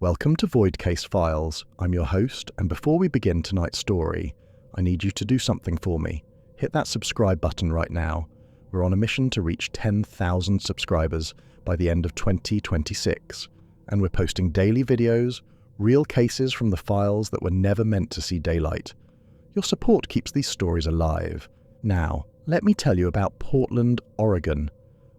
Welcome to Void Case Files. I'm your host, and before we begin tonight's story, I need you to do something for me. Hit that subscribe button right now. We're on a mission to reach 10,000 subscribers by the end of 2026, and we're posting daily videos, real cases from the files that were never meant to see daylight. Your support keeps these stories alive. Now, let me tell you about Portland, Oregon,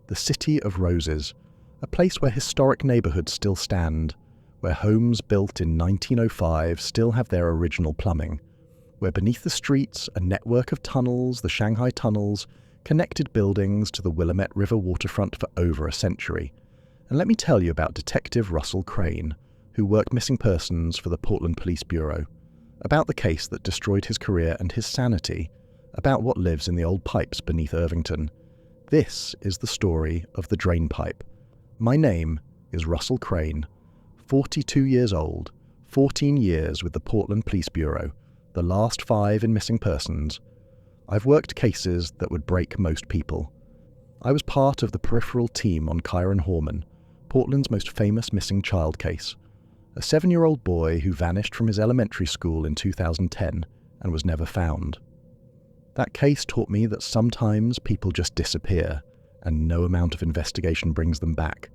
the city of roses, a place where historic neighborhoods still stand, where homes built in 1905 still have their original plumbing, where beneath the streets a network of tunnels, the Shanghai tunnels, connected buildings to the Willamette River waterfront for over a century. And let me tell you about Detective Russell Crane, who worked missing persons for the Portland Police Bureau, about the case that destroyed his career and his sanity, about what lives in the old pipes beneath Irvington. This is the story of the drain pipe. My name is Russell Crane, 42 years old, 14 years with the Portland Police Bureau, the last 5 in missing persons. I've worked cases that would break most people. I was part of the peripheral team on Kyron Horman, Portland's most famous missing child case, a 7-year-old boy who vanished from his elementary school in 2010 and was never found. That case taught me that sometimes people just disappear, and no amount of investigation brings them back.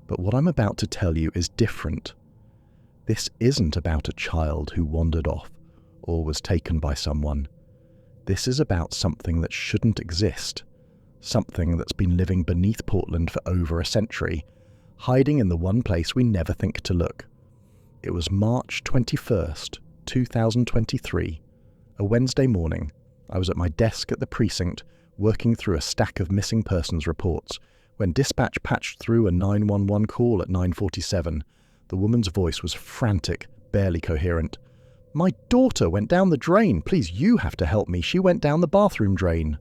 But what I'm about to tell you is different. This isn't about a child who wandered off or was taken by someone. This is about something that shouldn't exist, something that's been living beneath Portland for over a century, hiding in the one place we never think to look. It was March 21st, 2023, a Wednesday morning. I was at my desk at the precinct working through a stack of missing persons reports when dispatch patched through a 911 call at 9:47. The woman's voice was frantic, barely coherent. "My daughter went down the drain. Please, you have to help me. She went down the bathroom drain."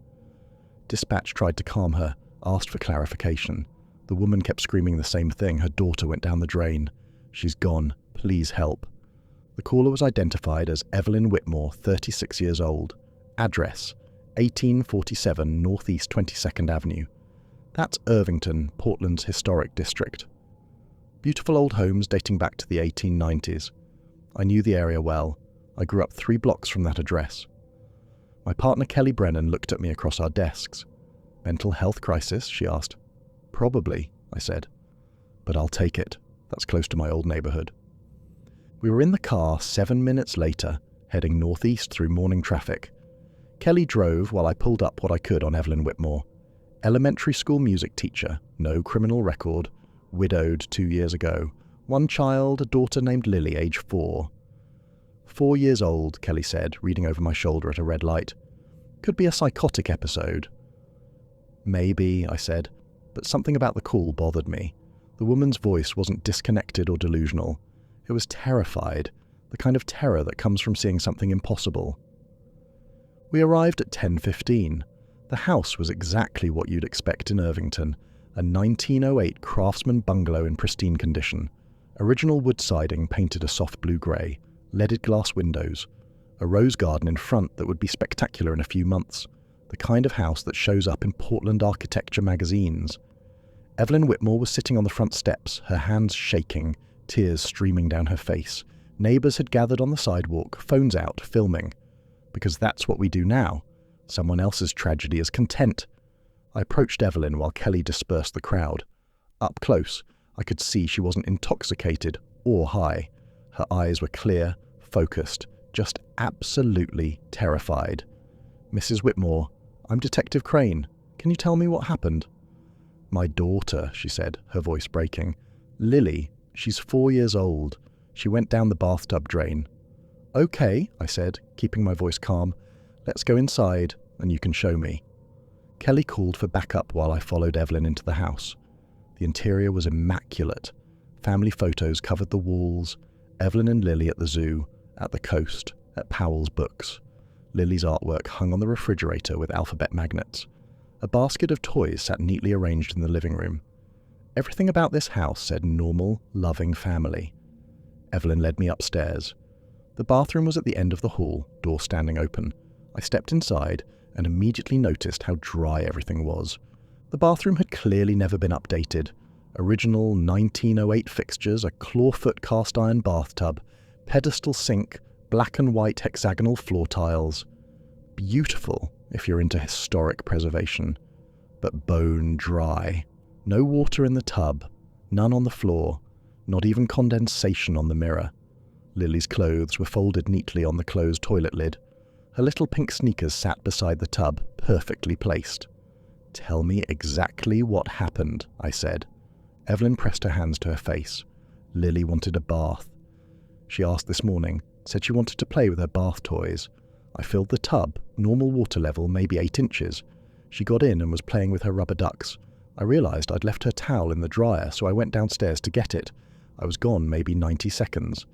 Dispatch tried to calm her, asked for clarification. The woman kept screaming the same thing. Her daughter went down the drain. "She's gone. Please help." The caller was identified as Lily Whitmore, 36 years old. Address: 1847 Northeast 22nd Avenue. That's Irvington, Portland's historic district. Beautiful old homes dating back to the 1890s. I knew the area well. I grew up 3 blocks from that address. My partner Kelly Brennan looked at me across our desks. "Mental health crisis?" she asked. "Probably," I said. "But I'll take it. That's close to my old neighborhood." We were in the car 7 minutes later, heading northeast through morning traffic. Kelly drove while I pulled up what I could on Lily Whitmore. Elementary school music teacher, no criminal record, widowed 2 years ago. 1 child, a daughter named Lily, age 4. 4 years old, Kelly said, reading over my shoulder at a red light. "Could be a psychotic episode." "Maybe," I said, but something about the call bothered me. The woman's voice wasn't disconnected or delusional. It was terrified, the kind of terror that comes from seeing something impossible. We arrived at 10:15. The house was exactly what you'd expect in Irvington, a 1908 Craftsman bungalow in pristine condition. Original wood siding painted a soft blue-grey, leaded glass windows, a rose garden in front that would be spectacular in a few months, the kind of house that shows up in Portland architecture magazines. Lily Whitmore was sitting on the front steps, her hands shaking, tears streaming down her face. Neighbours had gathered on the sidewalk, phones out, filming. Because that's what we do now. Someone else's tragedy is content. I approached Evelyn while Kelly dispersed the crowd. Up close, I could see she wasn't intoxicated or high. Her eyes were clear, focused, just absolutely terrified. "Mrs. Whitmore, I'm Detective Crane. Can you tell me what happened?" "My daughter," she said, her voice breaking. "Lily, she's 4 years old. She went down the bathtub drain." "Okay," I said, keeping my voice calm. "Let's go inside, and you can show me." Kelly called for backup while I followed Evelyn into the house. The interior was immaculate. Family photos covered the walls. Evelyn and Lily at the zoo, at the coast, at Powell's Books. Lily's artwork hung on the refrigerator with alphabet magnets. A basket of toys sat neatly arranged in the living room. Everything about this house said normal, loving family. Evelyn led me upstairs. The bathroom was at the end of the hall, door standing open. I stepped inside and immediately noticed how dry everything was. The bathroom had clearly never been updated. Original 1908 fixtures, a clawfoot cast iron bathtub, pedestal sink, black and white hexagonal floor tiles. Beautiful if you're into historic preservation, but bone dry. No water in the tub, none on the floor, not even condensation on the mirror. Lily's clothes were folded neatly on the closed toilet lid. Her little pink sneakers sat beside the tub, perfectly placed. "Tell me exactly what happened," I said. Evelyn pressed her hands to her face. Lily wanted a bath. She asked this morning, said she wanted to play with her bath toys. I filled the tub, normal water level, maybe 8 inches. She got in and was playing with her rubber ducks. I realised I'd left her towel in the dryer, so I went downstairs to get it. I was gone maybe 90 seconds.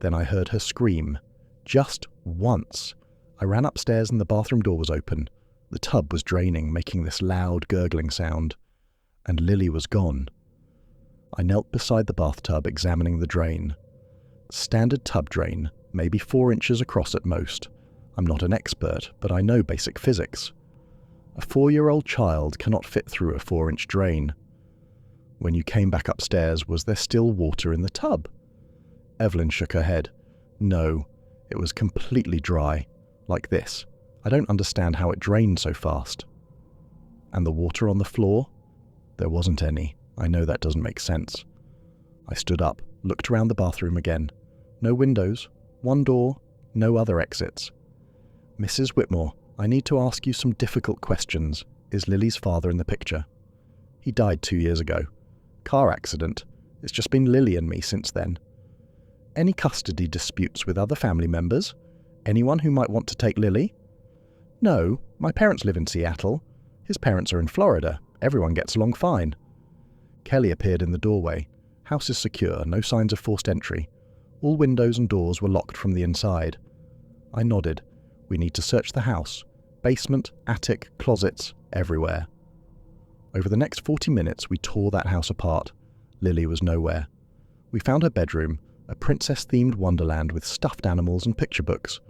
Then I heard her scream. Just once. I ran upstairs and the bathroom door was open. The tub was draining, making this loud gurgling sound. And Lily was gone. I knelt beside the bathtub, examining the drain. Standard tub drain, maybe 4 inches across at most. I'm not an expert, but I know basic physics. A 4-year-old child cannot fit through a 4-inch drain. When you came back upstairs, was there still water in the tub? Evelyn shook her head. No, it was completely dry, like this. I don't understand how it drained so fast. And the water on the floor? There wasn't any. I know that doesn't make sense. I stood up, looked around the bathroom again. No windows, one door, no other exits. Mrs. Whitmore, I need to ask you some difficult questions. Is Lily's father in the picture? He died 2 years ago. Car accident. It's just been Lily and me since then. Any custody disputes with other family members? Anyone who might want to take Lily? No, my parents live in Seattle. His parents are in Florida. Everyone gets along fine. Kelly appeared in the doorway. House is secure, no signs of forced entry. All windows and doors were locked from the inside. I nodded. We need to search the house. Basement, attic, closets, everywhere. Over the next 40 minutes, we tore that house apart. Lily was nowhere. We found her bedroom, a princess-themed wonderland with stuffed animals and picture books.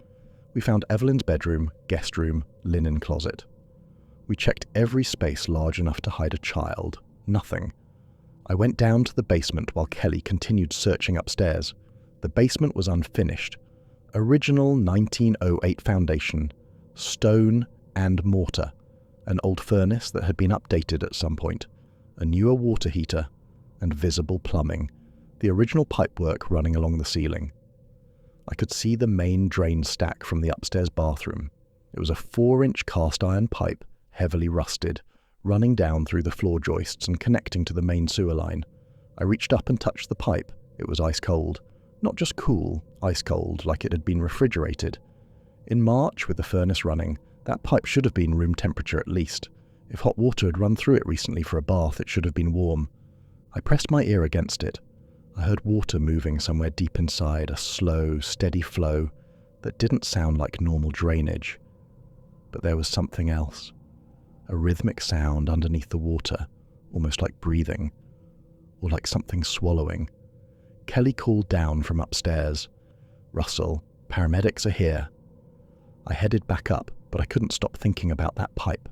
We found Evelyn's bedroom, guest room, linen closet. We checked every space large enough to hide a child. Nothing. I went down to the basement while Kelly continued searching upstairs. The basement was unfinished. Original 1908 foundation, stone and mortar, an old furnace that had been updated at some point, a newer water heater, and visible plumbing, the original pipework running along the ceiling. I could see the main drain stack from the upstairs bathroom. It was a 4-inch cast iron pipe, heavily rusted, running down through the floor joists and connecting to the main sewer line. I reached up and touched the pipe. It was ice cold. Not just cool, ice cold, like it had been refrigerated. In March, with the furnace running, that pipe should have been room temperature at least. If hot water had run through it recently for a bath, it should have been warm. I pressed my ear against it. I heard water moving somewhere deep inside, a slow, steady flow that didn't sound like normal drainage. But there was something else. A rhythmic sound underneath the water, almost like breathing, or like something swallowing. Kelly called down from upstairs. "Russell, paramedics are here." I headed back up, but I couldn't stop thinking about that pipe.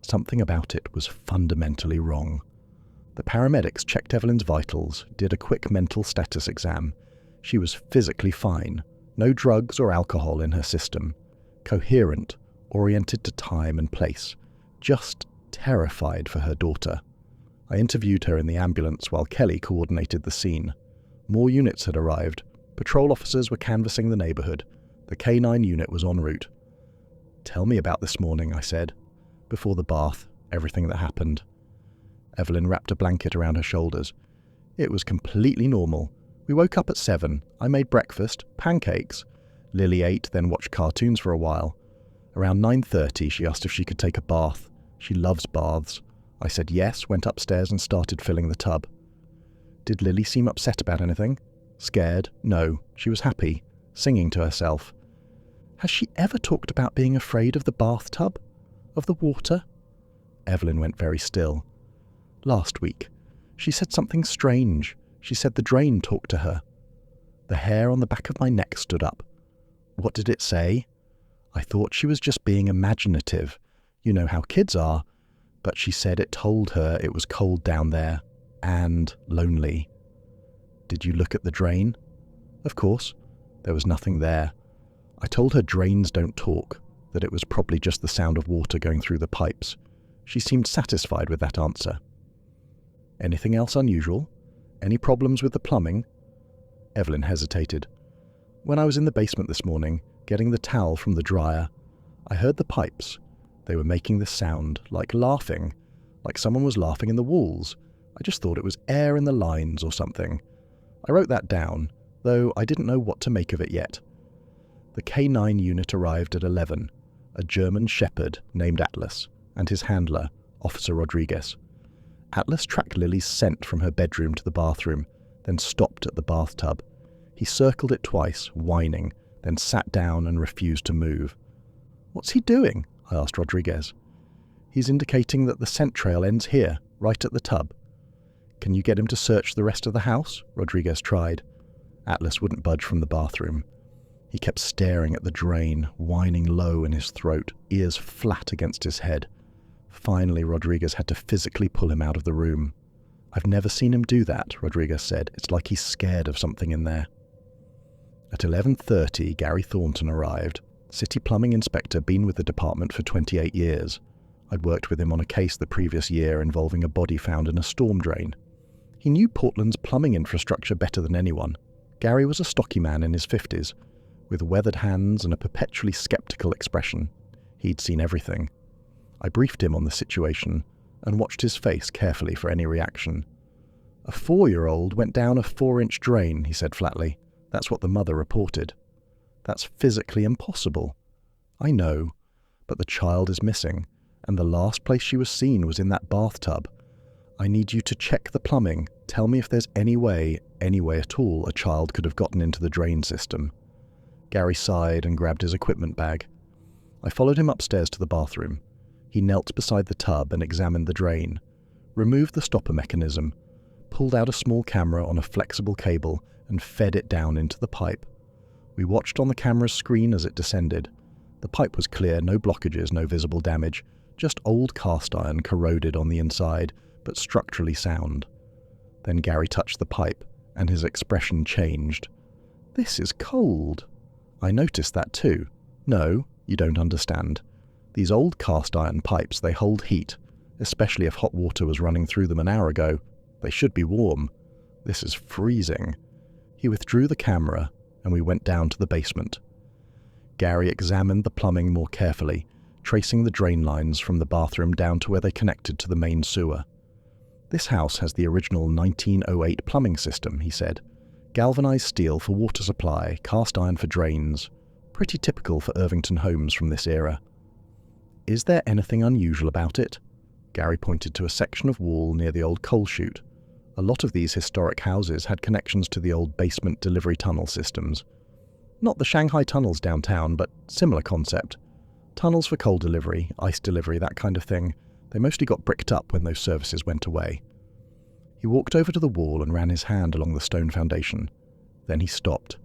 Something about it was fundamentally wrong. The paramedics checked Evelyn's vitals, did a quick mental status exam. She was physically fine. No drugs or alcohol in her system. Coherent, oriented to time and place. Just terrified for her daughter. I interviewed her in the ambulance while Kelly coordinated the scene. More units had arrived. Patrol officers were canvassing the neighborhood. The K9 unit was en route. "Tell me about this morning," I said. "Before the bath, everything that happened." Evelyn wrapped a blanket around her shoulders. "It was completely normal. We woke up at 7. I made breakfast, pancakes. Lily ate, then watched cartoons for a while. Around 9:30, she asked if she could take a bath. She loves baths. I said yes, went upstairs and started filling the tub. Did Lily seem upset about anything? Scared? No. She was happy, singing to herself. Has she ever talked about being afraid of the bathtub? Of the water? Evelyn went very still. Last week, she said something strange. She said the drain talked to her. The hair on the back of my neck stood up. What did it say? I thought she was just being imaginative. You know how kids are. But she said it told her it was cold down there. and lonely. Did you look at the drain? Of course. There was nothing there. I told her drains don't talk, that it was probably just the sound of water going through the pipes. She seemed satisfied with that answer. Anything else unusual? Any problems with the plumbing? Evelyn hesitated. When I was in the basement this morning, getting the towel from the dryer, I heard the pipes. They were making this sound, like laughing, like someone was laughing in the walls. I just thought it was air in the lines or something. I wrote that down, though I didn't know what to make of it yet. The K9 unit arrived at 11, a German shepherd named Atlas, and his handler, Officer Rodriguez. Atlas tracked Lily's scent from her bedroom to the bathroom, then stopped at the bathtub. He circled it twice, whining, then sat down and refused to move. "What's he doing?" I asked Rodriguez. "He's indicating that the scent trail ends here, right at the tub." "Can you get him to search the rest of the house?" Rodriguez tried. Atlas wouldn't budge from the bathroom. He kept staring at the drain, whining low in his throat, ears flat against his head. Finally, Rodriguez had to physically pull him out of the room. "I've never seen him do that," Rodriguez said. "It's like he's scared of something in there." At 11:30, Gary Thornton arrived. City plumbing inspector, been with the department for 28 years. I'd worked with him on a case the previous year involving a body found in a storm drain. He knew Portland's plumbing infrastructure better than anyone. Gary was a stocky man in his 50s, with weathered hands and a perpetually skeptical expression. He'd seen everything. I briefed him on the situation and watched his face carefully for any reaction. "A 4-year-old went down a 4-inch drain," he said flatly. "That's what the mother reported." "That's physically impossible." "I know, but the child is missing, and the last place she was seen was in that bathtub. I need you to check the plumbing. Tell me if there's any way at all, a child could have gotten into the drain system." Gary sighed and grabbed his equipment bag. I followed him upstairs to the bathroom. He knelt beside the tub and examined the drain, removed the stopper mechanism, pulled out a small camera on a flexible cable and fed it down into the pipe. We watched on the camera's screen as it descended. The pipe was clear, no blockages, no visible damage, just old cast iron corroded on the inside, but structurally sound. Then Gary touched the pipe, and his expression changed. "This is cold." "I noticed that too." "No, you don't understand. These old cast iron pipes, they hold heat, especially if hot water was running through them an hour ago. They should be warm. This is freezing." He withdrew the camera, and we went down to the basement. Gary examined the plumbing more carefully, tracing the drain lines from the bathroom down to where they connected to the main sewer. "This house has the original 1908 plumbing system," he said. "Galvanized steel for water supply, cast iron for drains. Pretty typical for Irvington homes from this era." "Is there anything unusual about it?" Gary pointed to a section of wall near the old coal chute. A lot of these historic houses had connections to the old basement delivery tunnel systems. Not the Shanghai tunnels downtown, but similar concept. Tunnels for coal delivery, ice delivery, that kind of thing. They mostly got bricked up when those services went away. He walked over to the wall and ran his hand along the stone foundation. Then he stopped.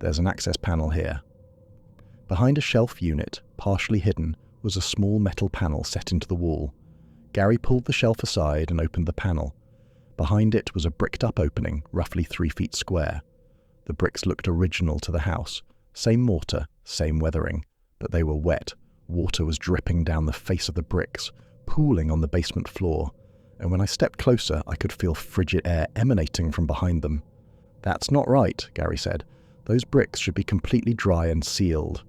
"There's an access panel here." Behind a shelf unit, partially hidden, was a small metal panel set into the wall. Gary pulled the shelf aside and opened the panel. Behind it was a bricked-up opening, roughly 3 feet square. The bricks looked original to the house. Same mortar, same weathering, but they were wet. Water was dripping down the face of the bricks, pooling on the basement floor, and when I stepped closer, I could feel frigid air emanating from behind them. "That's not right," Gary said. "Those bricks should be completely dry and sealed."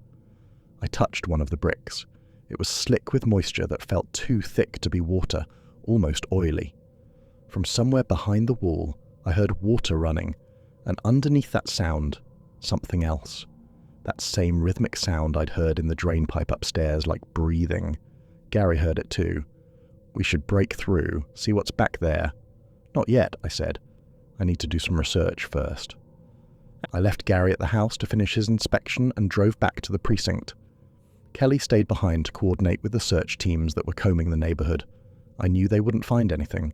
I touched one of the bricks. It was slick with moisture that felt too thick to be water, almost oily. From somewhere behind the wall, I heard water running, and underneath that sound, something else. That same rhythmic sound I'd heard in the drain pipe upstairs, like breathing. Gary heard it too. "We should break through, see what's back there." "Not yet," I said. "I need to do some research first." I left Gary at the house to finish his inspection and drove back to the precinct. Kelly stayed behind to coordinate with the search teams that were combing the neighborhood. I knew they wouldn't find anything.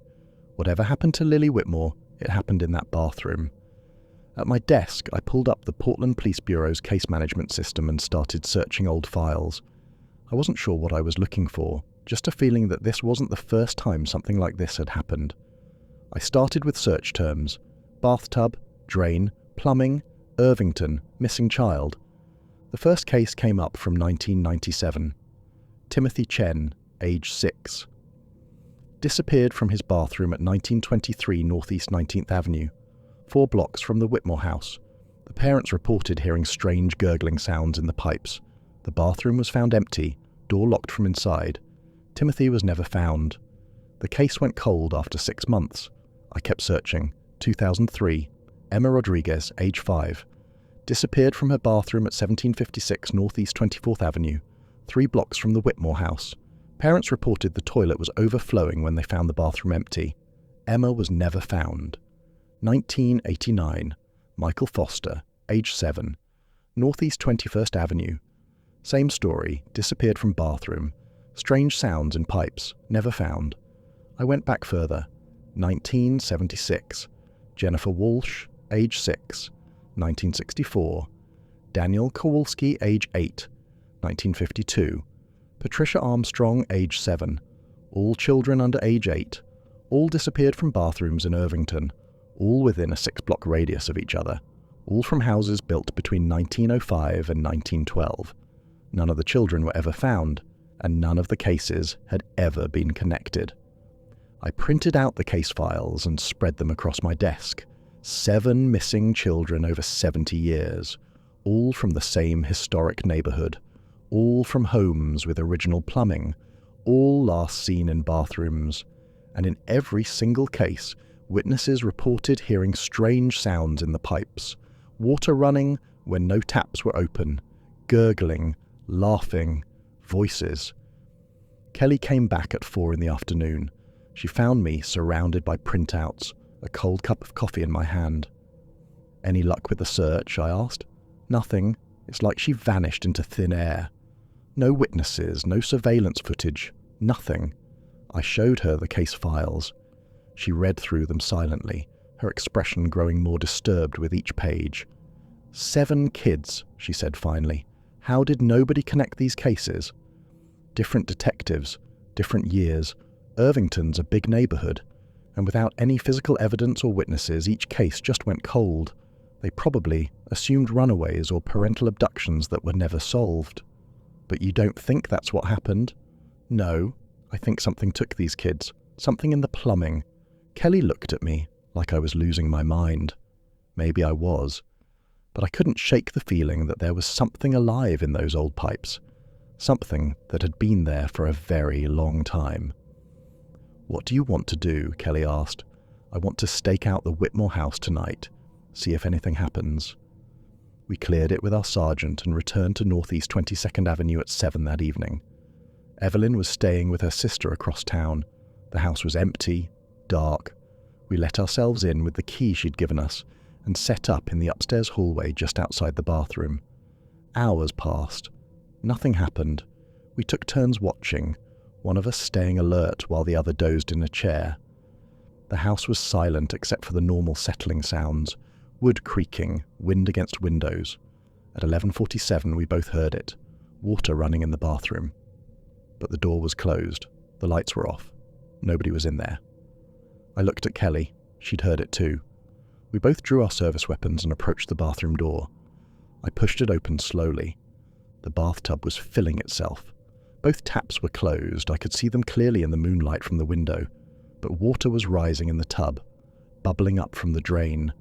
Whatever happened to Lily Whitmore, it happened in that bathroom. At my desk, I pulled up the Portland Police Bureau's case management system and started searching old files. I wasn't sure what I was looking for, just a feeling that this wasn't the first time something like this had happened. I started with search terms: bathtub, drain, plumbing, Irvington, missing child. The first case came up from 1997. Timothy Chen, age 6. Disappeared from his bathroom at 1923 Northeast 19th Avenue, 4 blocks from the Whitmore house. The parents reported hearing strange gurgling sounds in the pipes. The bathroom was found empty, door locked from inside. Timothy was never found. The case went cold after 6 months. I kept searching. 2003. Emma Rodriguez, age 5. Disappeared from her bathroom at 1756 Northeast 24th Avenue, 3 blocks from the Whitmore house. Parents reported the toilet was overflowing when they found the bathroom empty. Emma was never found. 1989. Michael Foster, age 7. Northeast 21st Avenue. Same story, disappeared from bathroom. Strange sounds in pipes, never found. I went back further. 1976. Jennifer Walsh, age 6. 1964. Daniel Kowalski, age 8. 1952. Patricia Armstrong, age 7. All children under age 8. All disappeared from bathrooms in Irvington. All within a 6-block radius of each other. All from houses built between 1905 and 1912. None of the children were ever found, and none of the cases had ever been connected. I printed out the case files and spread them across my desk. 7 missing children over 70 years, all from the same historic neighborhood, all from homes with original plumbing, all last seen in bathrooms, and in every single case, witnesses reported hearing strange sounds in the pipes, water running when no taps were open, gurgling, laughing, voices. Kelly came back at 4 in the afternoon. She found me surrounded by printouts, a cold cup of coffee in my hand. "Any luck with the search?" I asked. "Nothing. It's like she vanished into thin air. No witnesses, no surveillance footage, nothing." I showed her the case files. She read through them silently, her expression growing more disturbed with each page. 7 kids, she said finally. How did nobody connect these cases? Different detectives, different years. Irvington's a big neighborhood, and without any physical evidence or witnesses, each case just went cold. They probably assumed runaways or parental abductions that were never solved. But you don't think that's what happened? No, I think something took these kids. Something in the plumbing. Kelly looked at me like I was losing my mind. Maybe I was. But I couldn't shake the feeling that there was something alive in those old pipes. Something that had been there for a very long time. "What do you want to do?" Kelly asked. "I want to stake out the Whitmore house tonight. See if anything happens." We cleared it with our sergeant and returned to Northeast 22nd Avenue at 7 that evening. Evelyn was staying with her sister across town. The house was empty, dark. We let ourselves in with the key she'd given us and set up in the upstairs hallway just outside the bathroom. Hours passed. Nothing happened. We took turns watching, one of us staying alert while the other dozed in a chair. The house was silent except for the normal settling sounds, wood creaking, wind against windows. At 11:47 we both heard it, water running in the bathroom. But the door was closed, the lights were off, nobody was in there. I looked at Kelly, she'd heard it too. We both drew our service weapons and approached the bathroom door. I pushed it open slowly. The bathtub was filling itself. Both taps were closed, I could see them clearly in the moonlight from the window, but water was rising in the tub, bubbling up from the drain.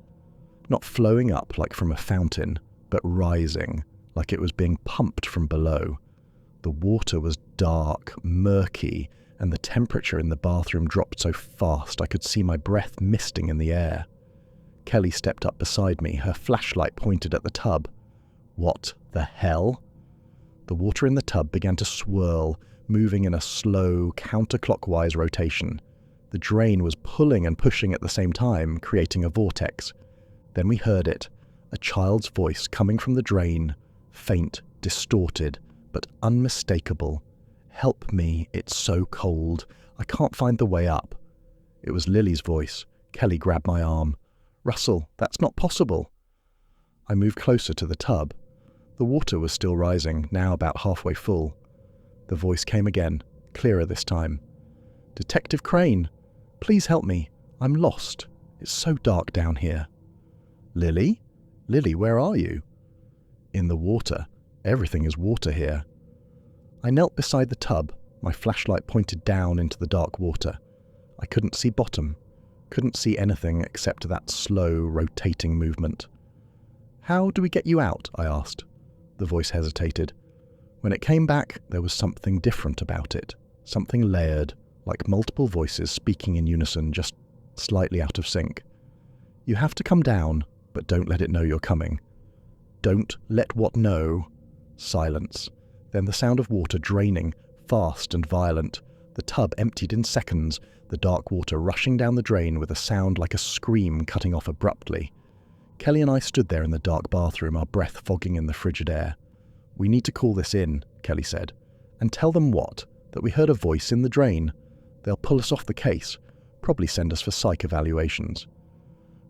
Not flowing up like from a fountain, but rising, like it was being pumped from below. The water was dark, murky, and the temperature in the bathroom dropped so fast I could see my breath misting in the air. Kelly stepped up beside me, her flashlight pointed at the tub. What the hell? The water in the tub began to swirl, moving in a slow, counterclockwise rotation. The drain was pulling and pushing at the same time, creating a vortex. Then we heard it, a child's voice coming from the drain, faint, distorted, but unmistakable. "Help me, it's so cold. I can't find the way up." It was Lily's voice. Kelly grabbed my arm. "Russell, that's not possible." I moved closer to the tub. The water was still rising, now about halfway full. The voice came again, clearer this time. "Detective Crane, please help me. I'm lost. It's so dark down here. Lily? Lily, where are you? In the water. Everything is water here. I knelt beside the tub, my flashlight pointed down into the dark water. I couldn't see bottom, couldn't see anything except that slow, rotating movement. How do we get you out? I asked. The voice hesitated. When it came back, there was something different about it, something layered, like multiple voices speaking in unison, just slightly out of sync. You have to come down, but don't let it know you're coming. Don't let what know? Silence. Then the sound of water draining, fast and violent. The tub emptied in seconds, the dark water rushing down the drain with a sound like a scream cutting off abruptly. Kelly and I stood there in the dark bathroom, our breath fogging in the frigid air. We need to call this in, Kelly said. And tell them what? That we heard a voice in the drain. They'll pull us off the case, probably send us for psych evaluations.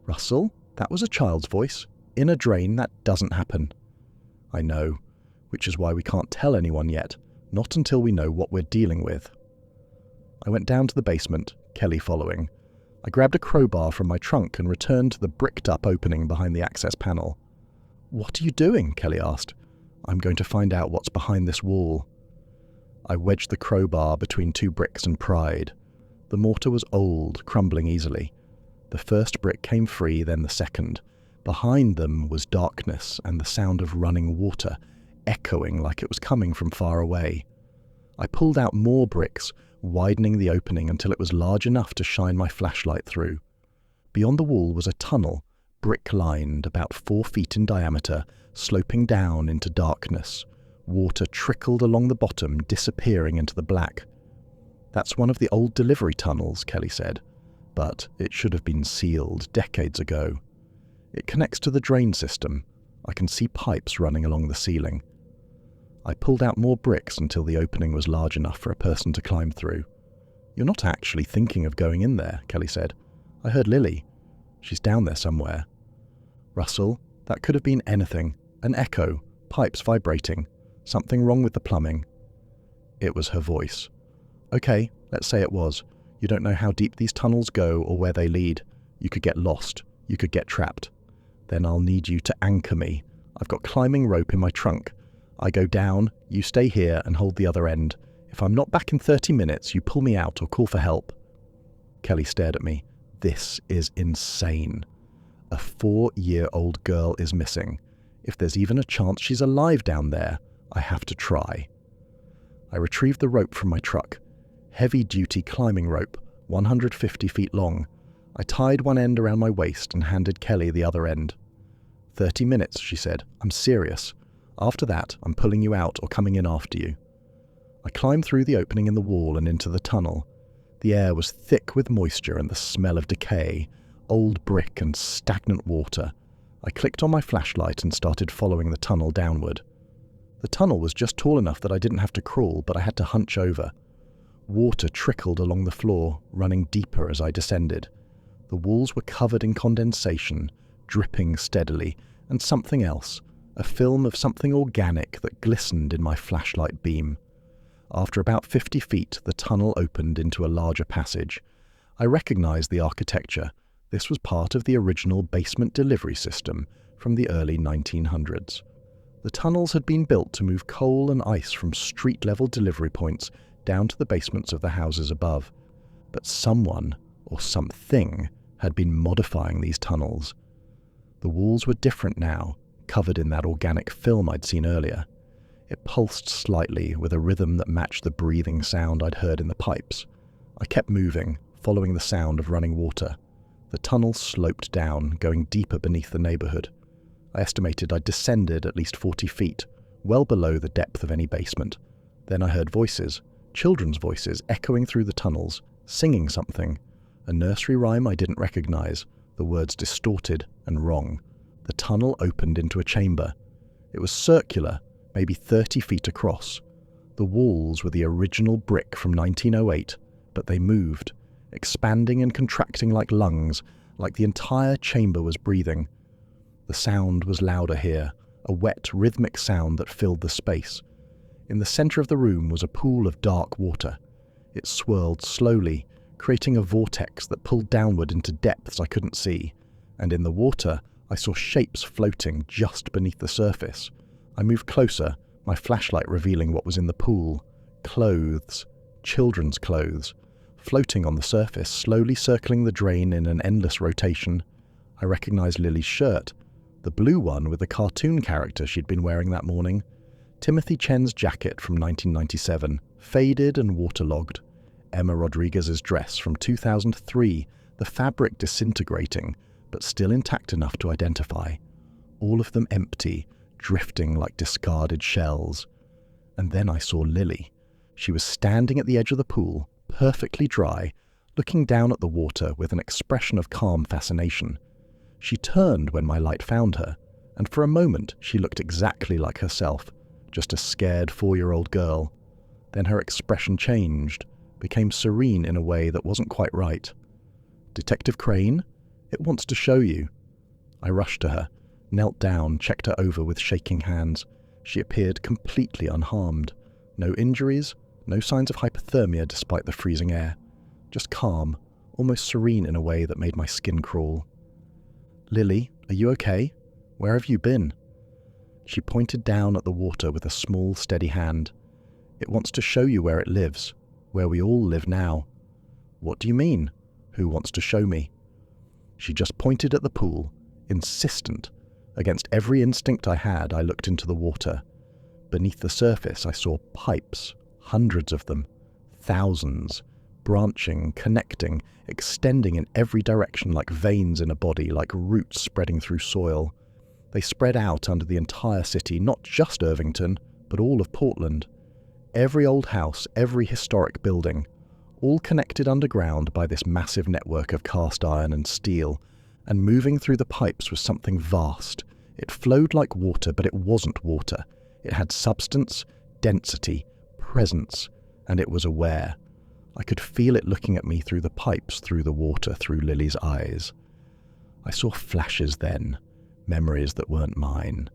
Russell, that was a child's voice. In a drain, that doesn't happen. I know, which is why we can't tell anyone yet, not until we know what we're dealing with. I went down to the basement, Kelly following. I grabbed a crowbar from my trunk and returned to the bricked-up opening behind the access panel. What are you doing? Kelly asked. I'm going to find out what's behind this wall. I wedged the crowbar between two bricks and pried. The mortar was old, crumbling easily. The first brick came free, then the second. Behind them was darkness and the sound of running water, echoing like it was coming from far away. I pulled out more bricks, widening the opening until it was large enough to shine my flashlight through. Beyond the wall was a tunnel, brick-lined, about 4 feet in diameter, sloping down into darkness. Water trickled along the bottom, disappearing into the black. That's one of the old delivery tunnels, Kelly said, but it should have been sealed decades ago. It connects to the drain system. I can see pipes running along the ceiling. I pulled out more bricks until the opening was large enough for a person to climb through. You're not actually thinking of going in there, Kelly said. I heard Lily. She's down there somewhere. Russell, that could have been anything. An echo, pipes vibrating, something wrong with the plumbing. It was her voice. Okay, let's say it was. You don't know how deep these tunnels go or where they lead. You could get lost. You could get trapped. Then I'll need you to anchor me. I've got climbing rope in my trunk. I go down, you stay here and hold the other end. If I'm not back in 30 minutes, you pull me out or call for help. Kelly stared at me. This is insane. A 4-year-old girl is missing. If there's even a chance she's alive down there, I have to try. I retrieved the rope from my truck. Heavy-duty climbing rope, 150 feet long. I tied one end around my waist and handed Kelly the other end. 30 minutes, she said. I'm serious. After that, I'm pulling you out or coming in after you. I climbed through the opening in the wall and into the tunnel. The air was thick with moisture and the smell of decay, old brick and stagnant water. I clicked on my flashlight and started following the tunnel downward. The tunnel was just tall enough that I didn't have to crawl, but I had to hunch over. Water trickled along the floor, running deeper as I descended. The walls were covered in condensation, dripping steadily, and something else, a film of something organic that glistened in my flashlight beam. After about 50 feet, the tunnel opened into a larger passage. I recognized the architecture. This was part of the original basement delivery system from the early 1900s. The tunnels had been built to move coal and ice from street-level delivery points down to the basements of the houses above. But someone, or something, had been modifying these tunnels. The walls were different now, covered in that organic film I'd seen earlier. It pulsed slightly with a rhythm that matched the breathing sound I'd heard in the pipes. I kept moving, following the sound of running water. The tunnel sloped down, going deeper beneath the neighborhood. I estimated I'd descended at least 40 feet, well below the depth of any basement. Then I heard voices, children's voices, echoing through the tunnels, singing something. A nursery rhyme I didn't recognize, the words distorted and wrong. The tunnel opened into a chamber. It was circular, maybe 30 feet across. The walls were the original brick from 1908, but they moved, expanding and contracting like lungs, like the entire chamber was breathing. The sound was louder here, a wet, rhythmic sound that filled the space. In the center of the room was a pool of dark water. It swirled slowly, creating a vortex that pulled downward into depths I couldn't see, and in the water I saw shapes floating just beneath the surface. I moved closer, my flashlight revealing what was in the pool. Clothes, children's clothes, floating on the surface, slowly circling the drain in an endless rotation. I recognized Lily's shirt, the blue one with the cartoon character she'd been wearing that morning. Timothy Chen's jacket from 1997, faded and waterlogged. Emma Rodriguez's dress from 2003, the fabric disintegrating, but still intact enough to identify. All of them empty, drifting like discarded shells. And then I saw Lily. She was standing at the edge of the pool, perfectly dry, looking down at the water with an expression of calm fascination. She turned when my light found her, and for a moment she looked exactly like herself, just a scared 4-year-old girl. Then her expression changed, became serene in a way that wasn't quite right. "Detective Crane? It wants to show you." I rushed to her, knelt down, checked her over with shaking hands. She appeared completely unharmed. No injuries, no signs of hypothermia despite the freezing air. Just calm, almost serene in a way that made my skin crawl. "Lily, are you okay? Where have you been?" She pointed down at the water with a small, steady hand. "It wants to show you where it lives, where we all live now." "What do you mean? Who wants to show me?" She just pointed at the pool, insistent. Against every instinct I had, I looked into the water. Beneath the surface, I saw pipes, hundreds of them, thousands, branching, connecting, extending in every direction like veins in a body, like roots spreading through soil. They spread out under the entire city, not just Irvington, but all of Portland. Every old house, every historic building, all connected underground by this massive network of cast iron and steel, and moving through the pipes was something vast. It flowed like water, but it wasn't water. It had substance, density, presence, and it was aware. I could feel it looking at me through the pipes, through the water, through Lily's eyes. I saw flashes then, memories that weren't mine.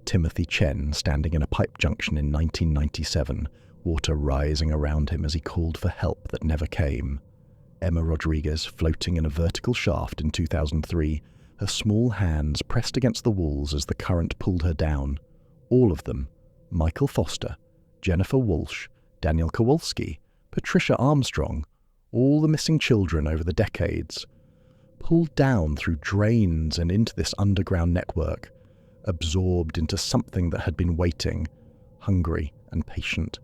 Timothy Chen standing in a pipe junction in 1997, water rising around him as he called for help that never came. Emma Rodriguez floating in a vertical shaft in 2003, her small hands pressed against the walls as the current pulled her down. All of them, Michael Foster, Jennifer Walsh, Daniel Kowalski, Patricia Armstrong, all the missing children over the decades, pulled down through drains and into this underground network, absorbed into something that had been waiting, hungry and patient.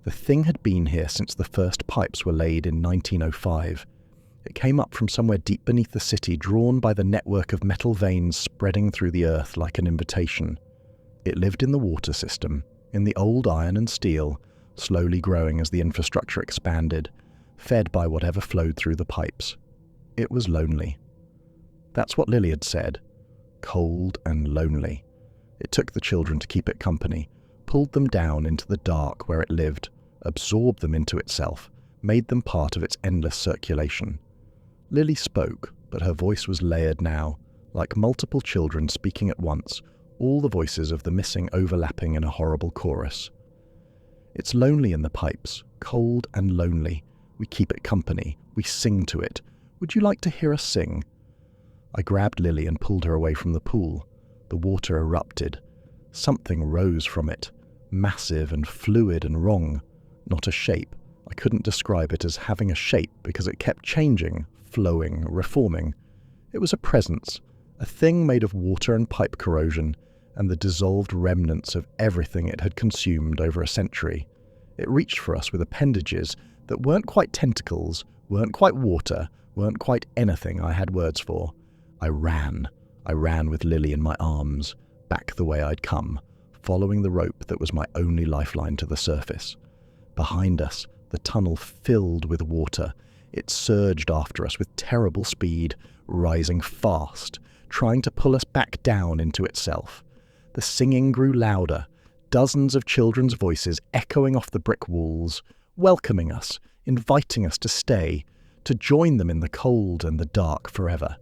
The thing had been here since the first pipes were laid in 1905. It came up from somewhere deep beneath the city, drawn by the network of metal veins spreading through the earth like an invitation. It lived in the water system, in the old iron and steel, slowly growing as the infrastructure expanded, fed by whatever flowed through the pipes. It was lonely. That's what Lily had said. Cold and lonely. It took the children to keep it company, pulled them down into the dark where it lived, absorbed them into itself, made them part of its endless circulation. Lily spoke, but her voice was layered now, like multiple children speaking at once, all the voices of the missing overlapping in a horrible chorus. "It's lonely in the pipes, cold and lonely. We keep it company. We sing to it. Would you like to hear us sing?" I grabbed Lily and pulled her away from the pool. The water erupted. Something rose from it, massive and fluid and wrong. Not a shape. I couldn't describe it as having a shape because it kept changing, flowing, reforming. It was a presence, a thing made of water and pipe corrosion, and the dissolved remnants of everything it had consumed over a century. It reached for us with appendages that weren't quite tentacles, weren't quite water, weren't quite anything I had words for. I ran with Lily in my arms, back the way I'd come, following the rope that was my only lifeline to the surface. Behind us, the tunnel filled with water. It surged after us with terrible speed, rising fast, trying to pull us back down into itself. The singing grew louder, dozens of children's voices echoing off the brick walls, welcoming us, inviting us to stay, to join them in the cold and the dark forever.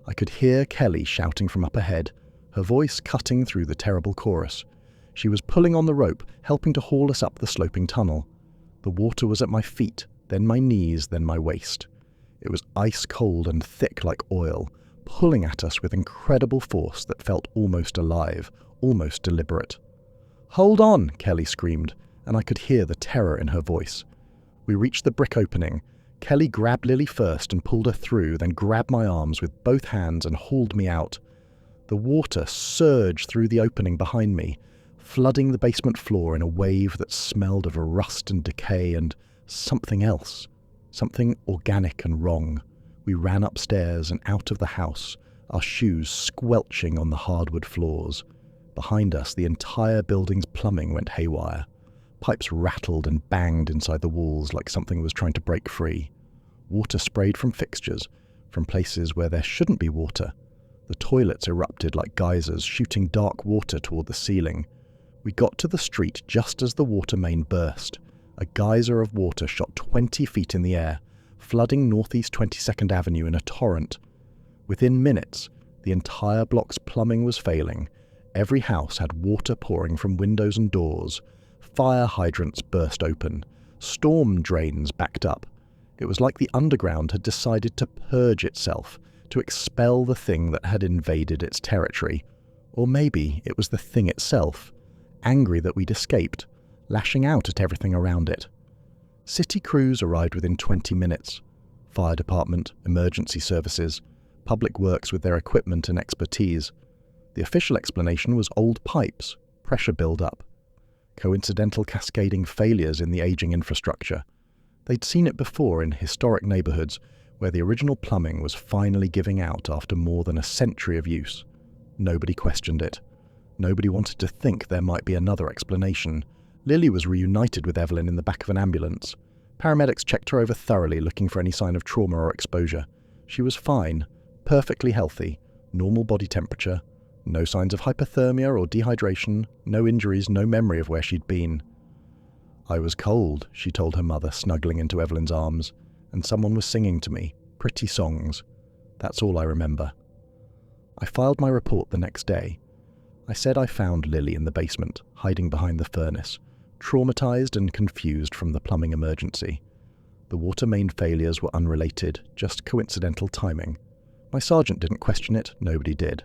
I could hear Kelly shouting from up ahead, her voice cutting through the terrible chorus. She was pulling on the rope, helping to haul us up the sloping tunnel. The water was at my feet, then my knees, then my waist. It was ice cold and thick like oil, pulling at us with incredible force that felt almost alive, almost deliberate. "Hold on!" Kelly screamed, and I could hear the terror in her voice. We reached the brick opening. Kelly grabbed Lily first and pulled her through, then grabbed my arms with both hands and hauled me out. The water surged through the opening behind me, flooding the basement floor in a wave that smelled of rust and decay and something else, something organic and wrong. We ran upstairs and out of the house, our shoes squelching on the hardwood floors. Behind us, the entire building's plumbing went haywire. Pipes rattled and banged inside the walls like something was trying to break free. Water sprayed from fixtures, from places where there shouldn't be water. The toilets erupted like geysers, shooting dark water toward the ceiling. We got to the street just as the water main burst. A geyser of water shot 20 feet in the air, flooding Northeast 22nd Avenue in a torrent. Within minutes, the entire block's plumbing was failing. Every house had water pouring from windows and doors. Fire hydrants burst open. Storm drains backed up. It was like the underground had decided to purge itself, to expel the thing that had invaded its territory. Or maybe it was the thing itself, angry that we'd escaped, lashing out at everything around it. City crews arrived within 20 minutes. Fire department, emergency services, public works with their equipment and expertise. The official explanation was old pipes, pressure build-up, coincidental cascading failures in the aging infrastructure. They'd seen it before in historic neighborhoods where the original plumbing was finally giving out after more than a century of use. Nobody questioned it. Nobody wanted to think there might be another explanation. Lily was reunited with Evelyn in the back of an ambulance. Paramedics checked her over thoroughly, looking for any sign of trauma or exposure. She was fine, perfectly healthy, normal body temperature, no signs of hypothermia or dehydration, no injuries, no memory of where she'd been. "I was cold," she told her mother, snuggling into Evelyn's arms, "and someone was singing to me, pretty songs. That's all I remember." I filed my report the next day. I said I found Lily in the basement, hiding behind the furnace, traumatized and confused from the plumbing emergency. The water main failures were unrelated, just coincidental timing. My sergeant didn't question it, nobody did.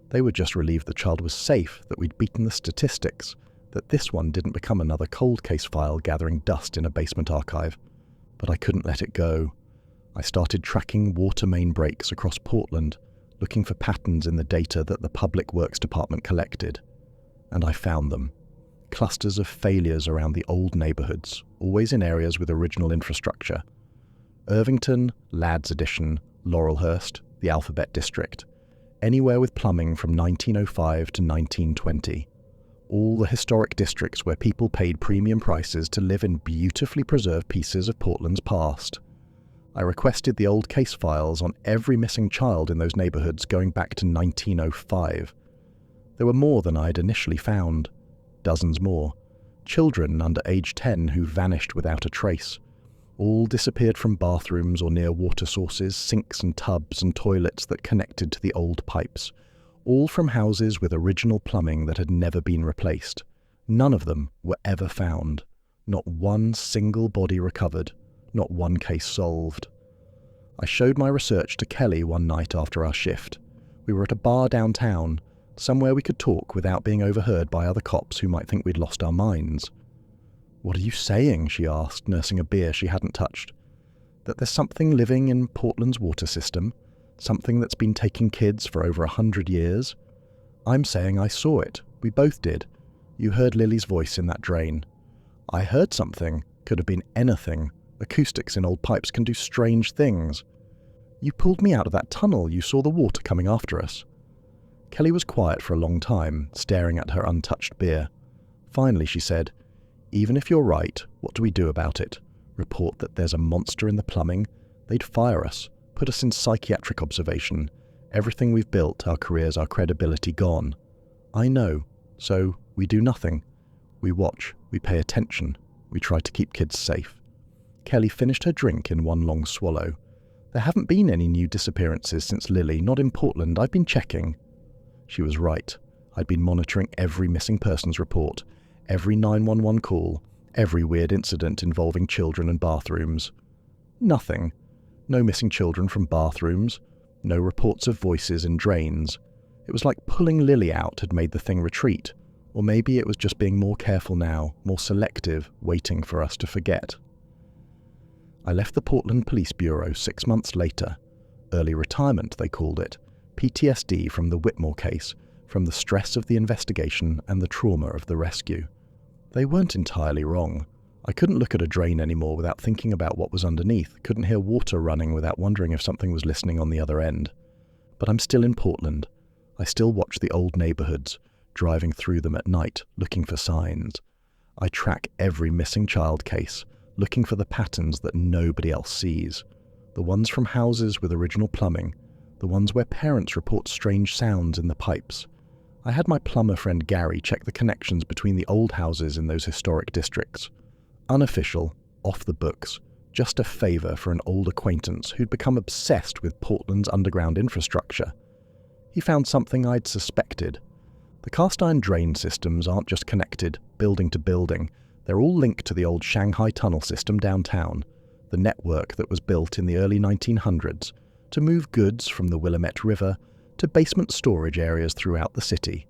They were just relieved the child was safe, that we'd beaten the statistics, that this one didn't become another cold case file gathering dust in a basement archive. But I couldn't let it go. I started tracking water main breaks across Portland, looking for patterns in the data that the Public Works Department collected. And I found them. Clusters of failures around the old neighborhoods, always in areas with original infrastructure. Irvington, Ladd's Addition, Laurelhurst, the Alphabet District. Anywhere with plumbing from 1905 to 1920. All the historic districts where people paid premium prices to live in beautifully preserved pieces of Portland's past. I requested the old case files on every missing child in those neighborhoods going back to 1905. There were more than I'd initially found. Dozens more. Children under age 10 who vanished without a trace. All disappeared from bathrooms or near water sources, sinks and tubs and toilets that connected to the old pipes. All from houses with original plumbing that had never been replaced. None of them were ever found. Not one single body recovered. Not one case solved. I showed my research to Kelly one night after our shift. We were at a bar downtown, somewhere we could talk without being overheard by other cops who might think we'd lost our minds. "What are you saying?" she asked, nursing a beer she hadn't touched. "That there's something living in Portland's water system? Something that's been taking kids for over 100 years? I'm saying I saw it. We both did. You heard Lily's voice in that drain. I heard something. Could have been anything. Acoustics in old pipes can do strange things. You pulled me out of that tunnel. You saw the water coming after us." Kelly was quiet for a long time, staring at her untouched beer. Finally she said, "Even if you're right, what do we do about it? Report that there's a monster in the plumbing? They'd fire us, put us in psychiatric observation. Everything we've built, our careers, our credibility gone. I know, so we do nothing. We watch, we pay attention, we try to keep kids safe." Kelly finished her drink in one long swallow. "There haven't been any new disappearances since Lily, not in Portland. I've been checking." She was right. I'd been monitoring every missing persons report, every 911 call, every weird incident involving children and bathrooms. Nothing. No missing children from bathrooms. No reports of voices in drains. It was like pulling Lily out had made the thing retreat. Or maybe it was just being more careful now, more selective, waiting for us to forget. I left the Portland Police Bureau 6 months later. Early retirement, they called it. PTSD from the Whitmore case, from the stress of the investigation and the trauma of the rescue. They weren't entirely wrong. I couldn't look at a drain anymore without thinking about what was underneath, couldn't hear water running without wondering if something was listening on the other end. But I'm still in Portland. I still watch the old neighborhoods, driving through them at night, looking for signs. I track every missing child case, looking for the patterns that nobody else sees. The ones from houses with original plumbing, the ones where parents report strange sounds in the pipes. I had my plumber friend Gary check the connections between the old houses in those historic districts. Unofficial, off the books, just a favor for an old acquaintance who'd become obsessed with Portland's underground infrastructure. He found something I'd suspected. The cast iron drain systems aren't just connected, building to building. They're all linked to the old Shanghai tunnel system downtown, the network that was built in the early 1900s to move goods from the Willamette River to basement storage areas throughout the city.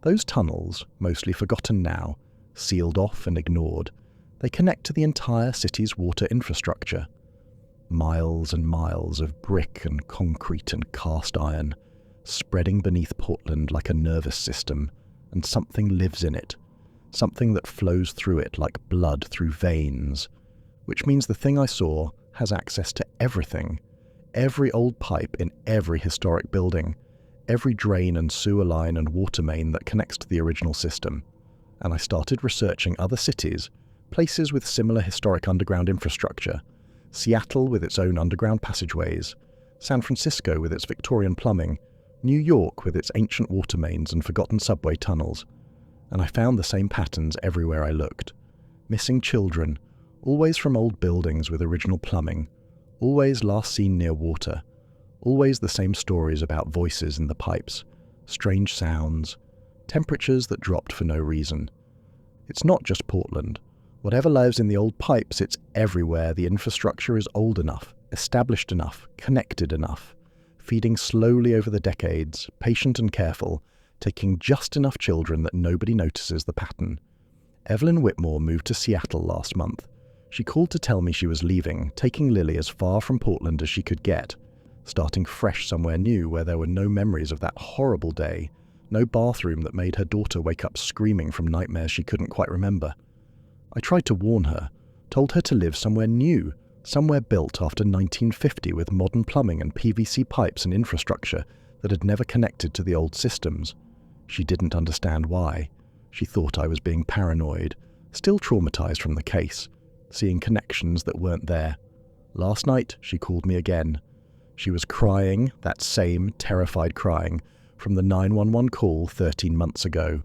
Those tunnels, mostly forgotten now, sealed off and ignored, they connect to the entire city's water infrastructure. Miles and miles of brick and concrete and cast iron, spreading beneath Portland like a nervous system, and something lives in it. Something that flows through it like blood through veins, which means the thing I saw has access to everything. Every old pipe in every historic building, every drain and sewer line and water main that connects to the original system. And I started researching other cities, places with similar historic underground infrastructure. Seattle with its own underground passageways, San Francisco with its Victorian plumbing, New York with its ancient water mains and forgotten subway tunnels. And I found the same patterns everywhere I looked. Missing children, always from old buildings with original plumbing, always last seen near water, always the same stories about voices in the pipes, strange sounds, temperatures that dropped for no reason. It's not just Portland. Whatever lives in the old pipes, it's everywhere the infrastructure is old enough, established enough, connected enough, feeding slowly over the decades, patient and careful, taking just enough children that nobody notices the pattern. Evelyn Whitmore moved to Seattle last month. She called to tell me she was leaving, taking Lily as far from Portland as she could get, starting fresh somewhere new where there were no memories of that horrible day, no bathroom that made her daughter wake up screaming from nightmares she couldn't quite remember. I tried to warn her, told her to live somewhere new, somewhere built after 1950 with modern plumbing and PVC pipes and infrastructure that had never connected to the old systems. She didn't understand why. She thought I was being paranoid, still traumatized from the case, seeing connections that weren't there. Last night, she called me again. She was crying, that same terrified crying, from the 911 call 13 months ago.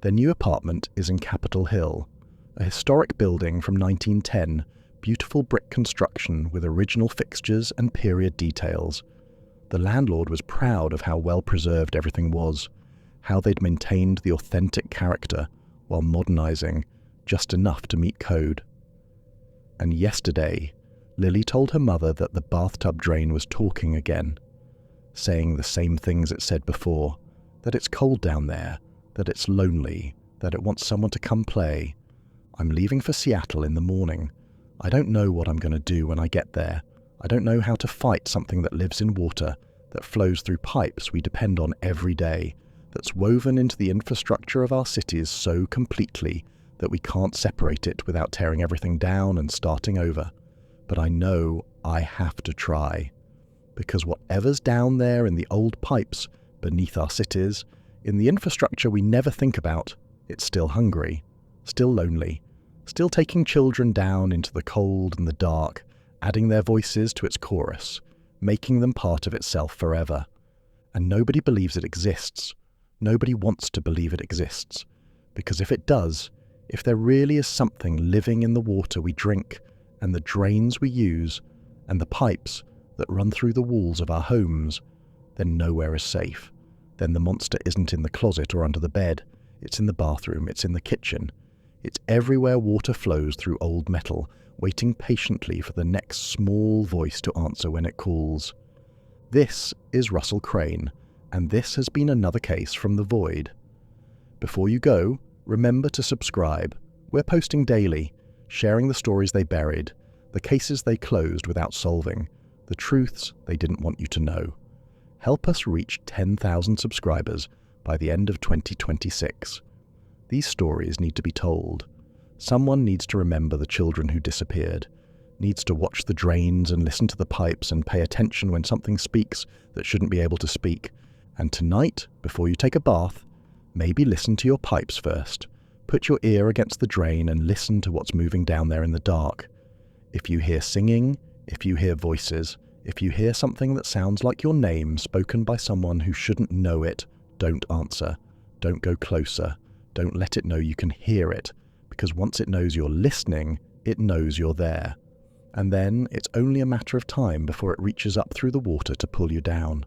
Their new apartment is in Capitol Hill, a historic building from 1910, beautiful brick construction with original fixtures and period details. The landlord was proud of how well preserved everything was, how they'd maintained the authentic character while modernizing just enough to meet code. And yesterday, Lily told her mother that the bathtub drain was talking again, saying the same things it said before, that it's cold down there, that it's lonely, that it wants someone to come play. I'm leaving for Seattle in the morning. I don't know what I'm going to do when I get there. I don't know how to fight something that lives in water, that flows through pipes we depend on every day, that's woven into the infrastructure of our cities so completely that we can't separate it without tearing everything down and starting over. But I know I have to try. Because whatever's down there in the old pipes, beneath our cities, in the infrastructure we never think about, it's still hungry, still lonely, still taking children down into the cold and the dark, adding their voices to its chorus, making them part of itself forever. And nobody believes it exists. Nobody wants to believe it exists. Because if it does, if there really is something living in the water we drink, and the drains we use, and the pipes that run through the walls of our homes, then nowhere is safe. Then the monster isn't in the closet or under the bed. It's in the bathroom, it's in the kitchen. It's everywhere water flows through old metal, waiting patiently for the next small voice to answer when it calls. This is Russell Crane, and this has been another case from the void. Before you go, remember to subscribe. We're posting daily, sharing the stories they buried, the cases they closed without solving, the truths they didn't want you to know. Help us reach 10,000 subscribers by the end of 2026. These stories need to be told. Someone needs to remember the children who disappeared, needs to watch the drains and listen to the pipes and pay attention when something speaks that shouldn't be able to speak. And tonight, before you take a bath, maybe listen to your pipes first. Put your ear against the drain and listen to what's moving down there in the dark. If you hear singing, if you hear voices, if you hear something that sounds like your name spoken by someone who shouldn't know it, don't answer. Don't go closer. Don't let it know you can hear it, because once it knows you're listening, it knows you're there. And then it's only a matter of time before it reaches up through the water to pull you down.